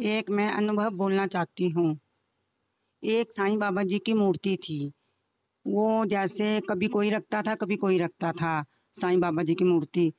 एक मैं अनुभव बोलना चाहती हूँ। एक साईं बाबा जी की मूर्ति थी। वो जैसे कभी कोई रखता था, कभी कोई रखता था साईं बाबा जी की मूर्ति।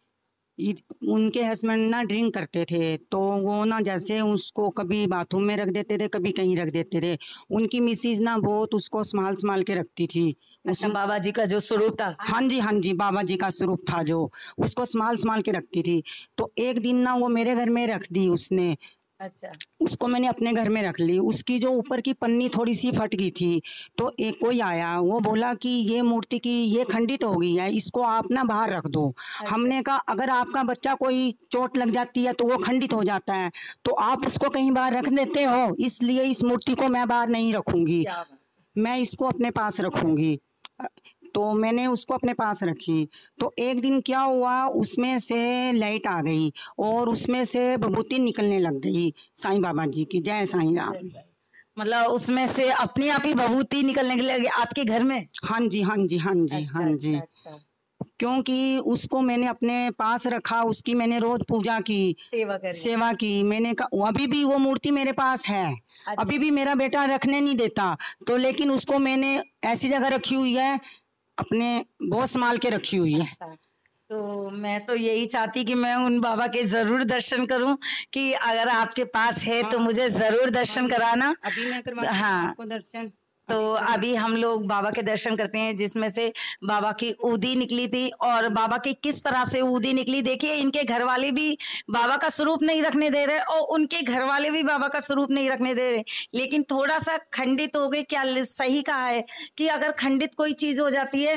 उनके हस्बैंड ना ड्रिंक करते थे, तो वो ना जैसे उसको कभी बाथरूम में रख देते थे, कभी कहीं रख देते थे। उनकी मिसेज ना बहुत उसको संभाल संभाल के रखती थी। अच्छा, बाबा जी का जो स्वरूप था। हाँ जी, हाँ जी, बाबा जी का स्वरूप था जो उसको संभाल संभाल के रखती थी। तो एक दिन ना वो मेरे घर में रख दी उसने। अच्छा। उसको मैंने अपने घर में रख ली। उसकी जो ऊपर की पन्नी थोड़ी सी फट गई थी, तो एक कोई आया, वो बोला कि ये मूर्ति की ये खंडित हो गई है, इसको आप ना बाहर रख दो। हमने कहा अगर आपका बच्चा कोई चोट लग जाती है तो वो खंडित हो जाता है, तो आप उसको कहीं बाहर रख देते हो, इसलिए इस मूर्ति को मैं बाहर नहीं रखूंगी, मैं इसको अपने पास रखूंगी। तो मैंने उसको अपने पास रखी। तो एक दिन क्या हुआ, उसमें से लाइट आ गई और उसमें से विभूति निकलने लग गई। साईं बाबा जी की जय साईं राम। मतलब उसमें से अपने आप ही विभूति निकलने के लगी आपके घर में? हाँ जी, हाँ जी, हाँ जी, अच्छा, हाँ जी। अच्छा। क्योंकि उसको मैंने अपने पास रखा, उसकी मैंने रोज पूजा की, सेवा की। मैंने कहा अभी भी वो मूर्ति मेरे पास है। अच्छा। अभी भी मेरा बेटा रखने नहीं देता, तो लेकिन उसको मैंने ऐसी जगह रखी हुई है, अपने बहुत संभाल के रखी हुई है। अच्छा। तो मैं तो यही चाहती कि मैं उन बाबा के जरूर दर्शन करूं, कि अगर आपके पास है तो मुझे जरूर दर्शन कराना। अभी मैं करवाती हूँ आपको दर्शन। तो अभी हम लोग बाबा के दर्शन करते हैं, जिसमें से बाबा की ऊदी निकली थी। और बाबा की किस तरह से ऊदी निकली, देखिए इनके घर वाले भी बाबा का स्वरूप नहीं रखने दे रहे और उनके घर वाले भी बाबा का स्वरूप नहीं रखने दे रहे, लेकिन थोड़ा सा खंडित हो गए। क्या सही कहा है कि अगर खंडित कोई चीज हो जाती है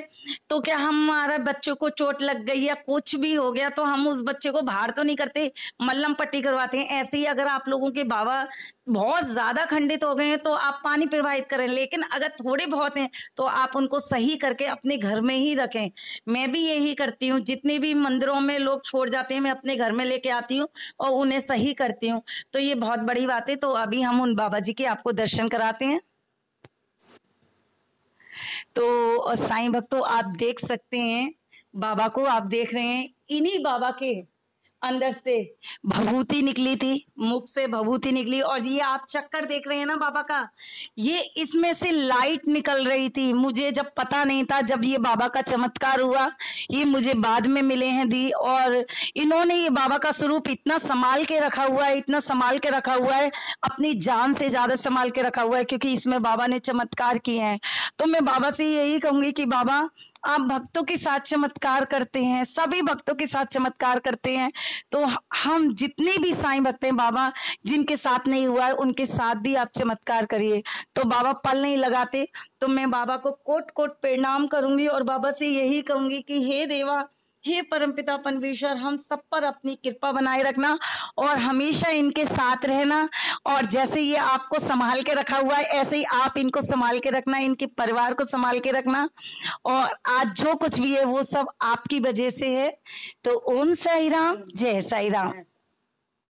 तो क्या हमारा बच्चों को चोट लग गई या कुछ भी हो गया तो हम उस बच्चे को बाहर तो नहीं करते, मल्लम पट्टी करवाते हैं। ऐसे ही अगर आप लोगों के बाबा बहुत ज्यादा खंडित हो गए हैं तो आप पानी प्रवाहित करें, लेकिन अगर थोड़े बहुत हैं तो आप उनको सही करके अपने घर में ही रखें। मैं भी यही करती हूँ, जितने भी मंदिरों में लोग छोड़ जाते हैं मैं अपने घर में लेके आती हूँ और उन्हें सही करती हूँ। तो ये बहुत बड़ी बात है। तो अभी हम उन बाबा जी के आपको दर्शन कराते हैं। तो साईं भक्तों, आप देख सकते हैं बाबा को, आप देख रहे हैं इन्हीं बाबा के अंदर से भभूति निकली थी, मुख से भभूति निकली। और ये आप चक्कर देख रहे हैं ना बाबा का, ये इसमें से लाइट निकल रही थी। मुझे जब पता नहीं था, जब ये बाबा का चमत्कार हुआ, ये मुझे बाद में मिले हैं दी। और इन्होंने ये बाबा का स्वरूप इतना संभाल के रखा हुआ है, इतना संभाल के रखा हुआ है, अपनी जान से ज्यादा संभाल के रखा हुआ है, क्योंकि इसमें बाबा ने चमत्कार किए हैं। तो मैं बाबा से यही कहूंगी कि बाबा, आप भक्तों के साथ चमत्कार करते हैं, सभी भक्तों के साथ चमत्कार करते हैं। तो हम जितने भी साईं भक्त हैं बाबा, जिनके साथ नहीं हुआ है उनके साथ भी आप चमत्कार करिए। तो बाबा पल नहीं लगाते। तो मैं बाबा को कोट कोट प्रणाम करूंगी और बाबा से यही कहूंगी कि हे देवा, हे परमपिता परमेश्वर, हम सब पर अपनी कृपा बनाए रखना और हमेशा इनके साथ रहना। और जैसे ये आपको संभाल के रखा हुआ है, ऐसे ही आप इनको संभाल के रखना, इनके परिवार को संभाल के रखना। और आज जो कुछ भी है वो सब आपकी वजह से है। तो ओम साई राम, जय साई राम।